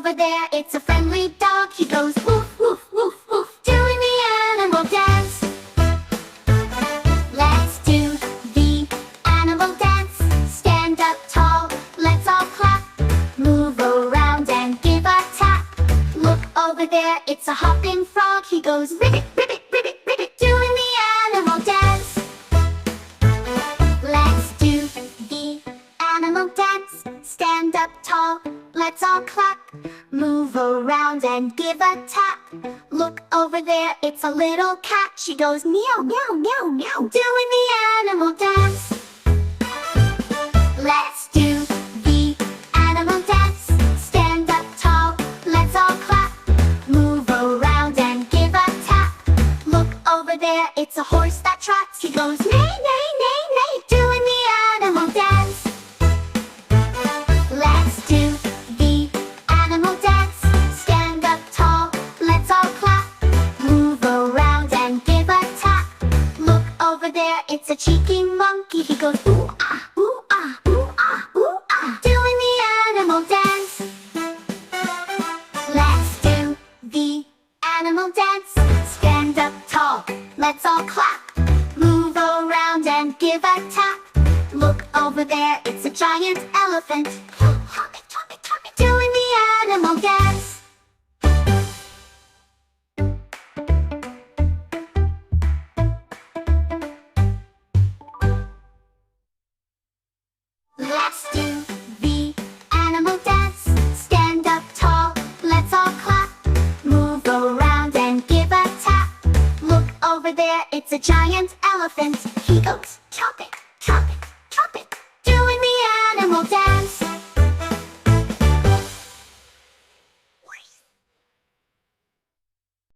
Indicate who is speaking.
Speaker 1: over there, it's a friendly dog. He goes woof, woof, woof, woof, doing the animal dance. Let's do the animal dance. Stand up tall, let's all clap. Move around and give a tap. Look over there, it's a hopping frog. He goes ribbit, ribbit, ribbit, ribbit, doing the animal dance. Let's do the animal dance. Stand up tall, let's all clap. Move around and give a tap. Look over there, it's a little cat. She goes meow, meow, meow, meow, doing the animal dance. Let's do the animal dance. Stand up tall, let's all clap. Move around and give a tap. Look over there, it's a horse that trots. He goes neigh, neigh, neigh, neigh, doing the animal dance. Let's do the animal dance. Stand up tall, let's all clap. Move around and give a tap. Look over there, it's a cheeky monkey. He goes ooh ah, ooh ah, ooh ah, ooh ah, doing the animal dance. Let's do the animal dance. Stand up tall, let's all clap. Move around and give a tap. Look over there, it's a giant elephant. Hop it, hop it, hop it, doing the animal dance. Let's do the animal dance. Stand up tall, let's all clap. Move around and give a tap. Look over there, it's a giant elephant. He goes chop it,